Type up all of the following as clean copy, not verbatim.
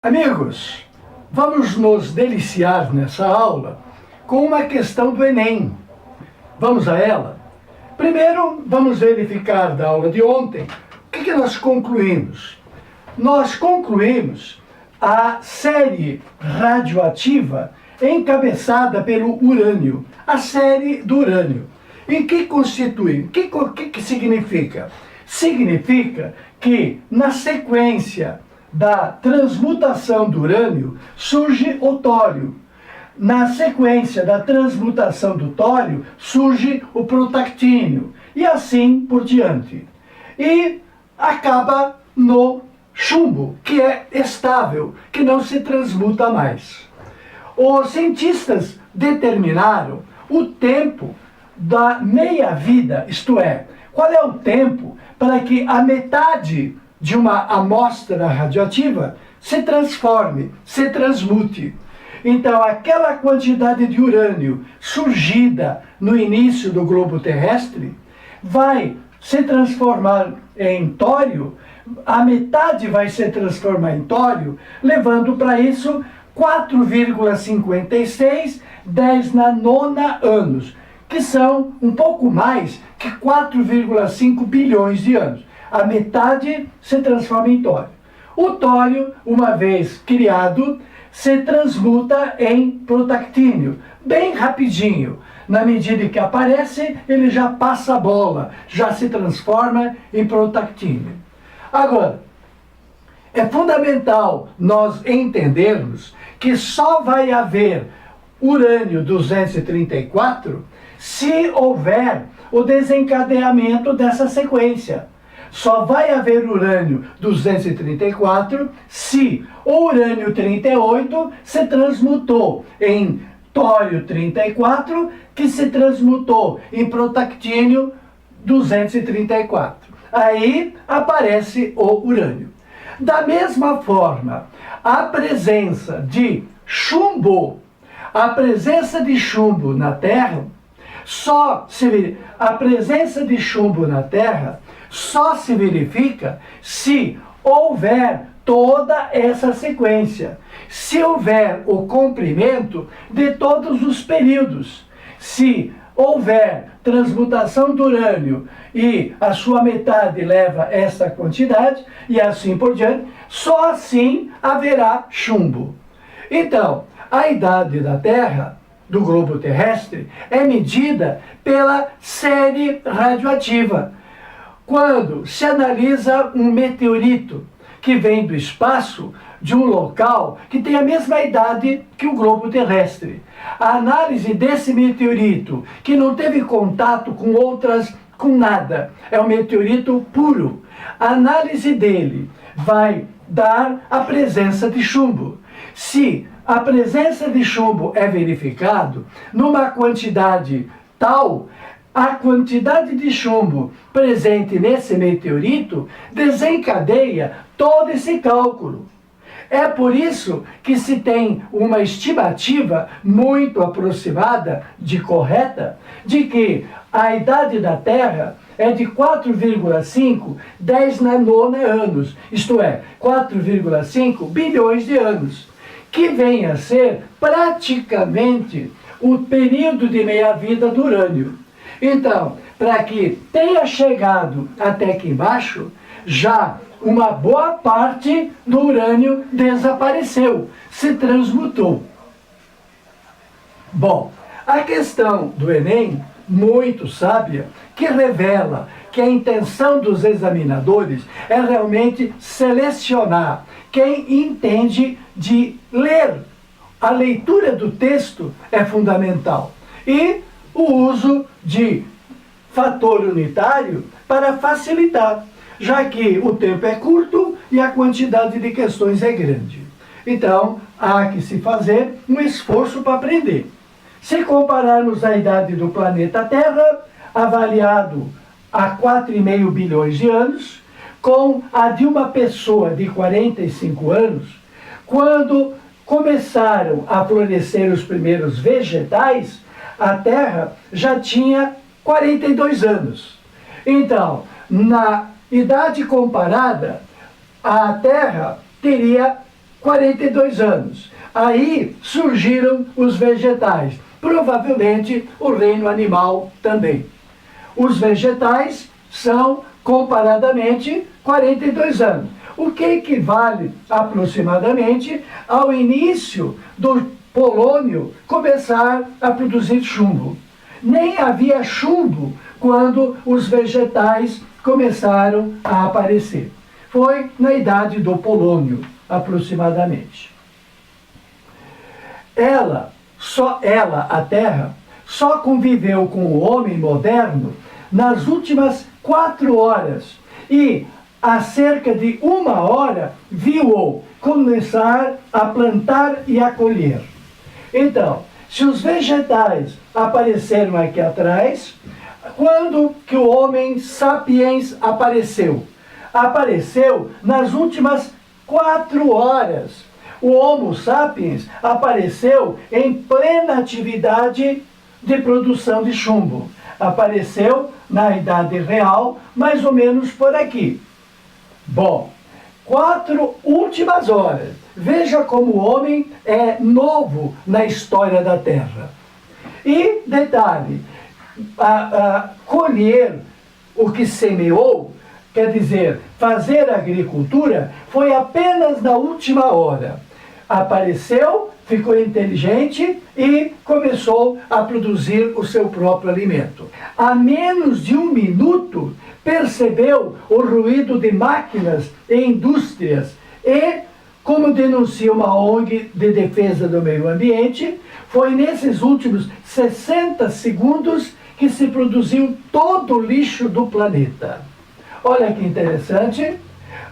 Amigos, vamos nos deliciar nessa aula com uma questão do Enem. Vamos a ela? Primeiro, vamos verificar da aula de ontem o que nós concluímos. Nós concluímos a série radioativa encabeçada pelo urânio, a série do urânio. Em que constitui? O que significa? Significa que na sequência da transmutação do urânio surge o tório. Na sequência da transmutação do tório surge o protactínio e assim por diante. E acaba no chumbo, que é estável, que não se transmuta mais. Os cientistas determinaram o tempo da meia-vida, isto é, qual é o tempo para que a metade de uma amostra radioativa se transforme, se transmute. Então, aquela quantidade de urânio surgida no início do globo terrestre vai se transformar em tório, a metade vai se transformar em tório, levando para isso 4,56 10 na nona anos, que são um pouco mais que 4,5 bilhões de anos. A metade se transforma em tório. O tório, uma vez criado, se transmuta em protactínio, bem rapidinho. Na medida que aparece, ele já passa a bola, já se transforma em protactínio. Agora, é fundamental nós entendermos que só vai haver urânio 234 se houver o desencadeamento dessa sequência. Só vai haver urânio 234 se o urânio 38 se transmutou em tório 34, que se transmutou em protactínio 234. Aí aparece o urânio. Da mesma forma, a presença de chumbo na Terra, a presença de chumbo na Terra só se verifica se houver toda essa sequência, se houver o comprimento de todos os períodos, se houver transmutação do urânio e a sua metade leva essa quantidade e assim por diante, só assim haverá chumbo. Então, a idade da Terra, do globo terrestre, é medida pela série radioativa. Quando se analisa um meteorito que vem do espaço, de um local que tem a mesma idade que o globo terrestre, a análise desse meteorito, que não teve contato com nada, é um meteorito puro, a análise dele vai dar a presença de chumbo. Se a presença de chumbo é verificado numa quantidade tal, a quantidade de chumbo presente nesse meteorito desencadeia todo esse cálculo. É por isso que se tem uma estimativa muito aproximada de correta de que a idade da Terra é de 4,5 10 na nona anos, isto é, 4,5 bilhões de anos, que vem a ser praticamente o período de meia-vida do urânio. Então, para que tenha chegado até aqui embaixo, já uma boa parte do urânio desapareceu, se transmutou. Bom, a questão do Enem, muito sábia, que revela que a intenção dos examinadores é realmente selecionar quem entende de ler. A leitura do texto é fundamental. E o uso de fator unitário para facilitar, já que o tempo é curto e a quantidade de questões é grande. Então, há que se fazer um esforço para aprender. Se compararmos a idade do planeta Terra, avaliado a 4,5 bilhões de anos, com a de uma pessoa de 45 anos, quando começaram a florescer os primeiros vegetais, a Terra já tinha 42 anos. Então, na idade comparada, a Terra teria 42 anos. Aí surgiram os vegetais, provavelmente o reino animal também. Os vegetais são, comparadamente, 42 anos, o que equivale aproximadamente ao início do polônio começar a produzir chumbo. Nem havia chumbo quando os vegetais começaram a aparecer. Foi na idade do polônio, aproximadamente. A Terra, só conviveu com o homem moderno nas últimas 4 horas e, há cerca de 1 hora, viu-o começar a plantar e a colher. Então, se os vegetais apareceram aqui atrás, quando que o homem sapiens apareceu? Apareceu nas últimas 4 horas. O Homo sapiens apareceu em plena atividade de produção de chumbo. Apareceu na Idade Real, mais ou menos por aqui. Bom, 4 últimas horas. Veja como o homem é novo na história da Terra. E, detalhe, colher o que semeou, quer dizer, fazer agricultura, foi apenas na última hora. Apareceu, ficou inteligente e começou a produzir o seu próprio alimento. A menos de 1 minuto, percebeu o ruído de máquinas e indústrias e, como denuncia uma ONG de defesa do meio ambiente, foi nesses últimos 60 segundos que se produziu todo o lixo do planeta. Olha que interessante,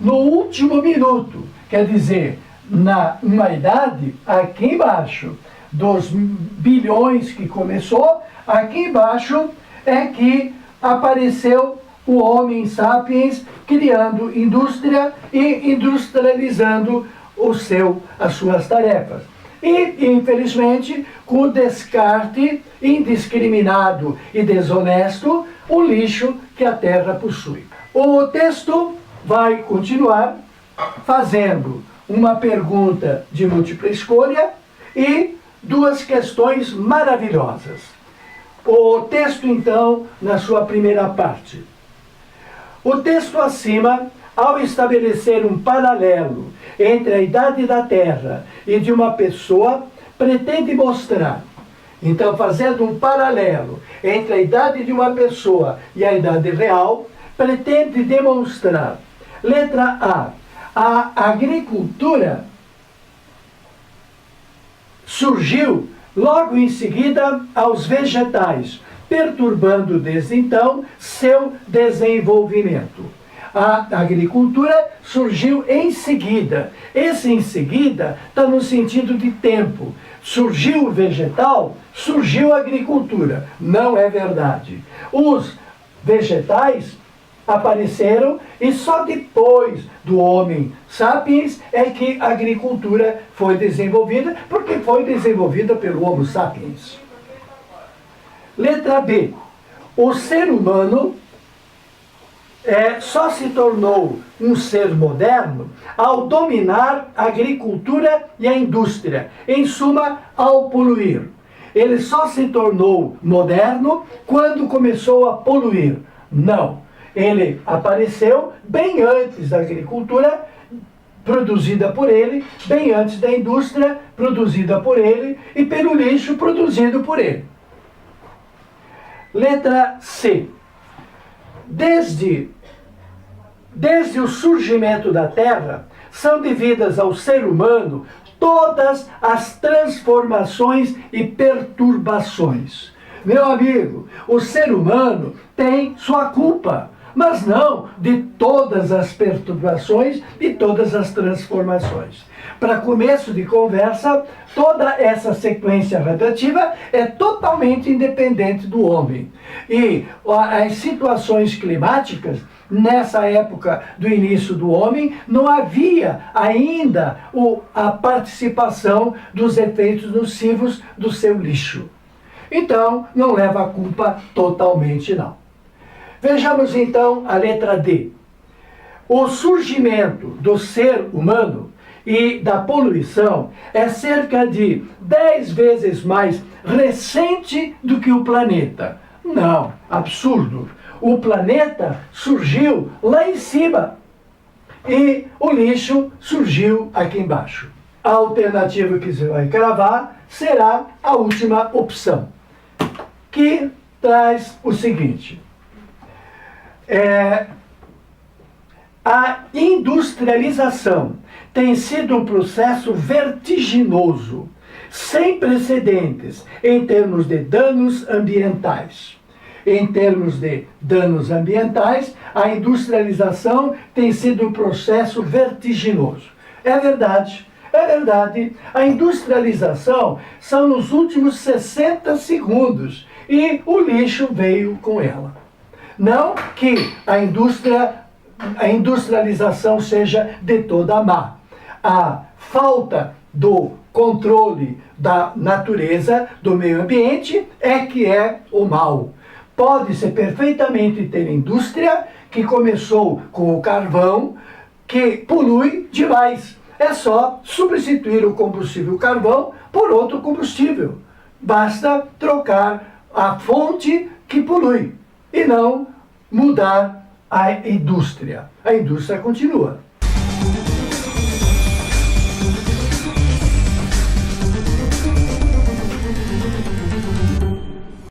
no último minuto, quer dizer, na idade, aqui embaixo, dos bilhões que começou, aqui embaixo é que apareceu o Homo sapiens criando indústria e industrializando as suas tarefas. E, infelizmente, com o descarte indiscriminado e desonesto, o lixo que a Terra possui. O texto vai continuar fazendo uma pergunta de múltipla escolha e 2 questões maravilhosas. O texto, então, na sua primeira parte. O texto acima, ao estabelecer um paralelo entre a idade da Terra e de uma pessoa, pretende mostrar, então, fazendo um paralelo entre a idade de uma pessoa e a idade real, pretende demonstrar, letra A agricultura surgiu logo em seguida aos vegetais, perturbando desde então seu desenvolvimento. A agricultura surgiu em seguida. Esse em seguida está no sentido de tempo. Surgiu o vegetal, surgiu a agricultura. Não é verdade. Os vegetais apareceram e só depois do Homo sapiens é que a agricultura foi desenvolvida, porque foi desenvolvida pelo Homo sapiens. Letra B. O ser humano só se tornou um ser moderno ao dominar a agricultura e a indústria, em suma, ao poluir. Ele só se tornou moderno quando começou a poluir. Não. Ele apareceu bem antes da agricultura produzida por ele, bem antes da indústria produzida por ele e pelo lixo produzido por ele. Letra C. Desde o surgimento da Terra, são devidas ao ser humano todas as transformações e perturbações. Meu amigo, o ser humano tem sua culpa, mas não de todas as perturbações e todas as transformações. Para começo de conversa, toda essa sequência radiativa é totalmente independente do homem. E as situações climáticas, nessa época do início do homem, não havia ainda a participação dos efeitos nocivos do seu lixo. Então, não leva a culpa totalmente, não. Vejamos então a letra D. O surgimento do ser humano e da poluição é cerca de 10 vezes mais recente do que o planeta. Não, absurdo. O planeta surgiu lá em cima e o lixo surgiu aqui embaixo. A alternativa que você vai cravar será a última opção, que traz o seguinte: a industrialização tem sido um processo vertiginoso, sem precedentes em termos de danos ambientais. Em termos de danos ambientais, a industrialização tem sido um processo vertiginoso. É verdade, a industrialização são nos últimos 60 segundos e o lixo veio com ela. Não que a industrialização seja de toda má. A falta do controle da natureza, do meio ambiente, é que é o mal. Pode-se perfeitamente ter indústria que começou com o carvão, que polui demais. É só substituir o combustível carvão por outro combustível. Basta trocar a fonte que polui e não mudar a indústria. A indústria continua.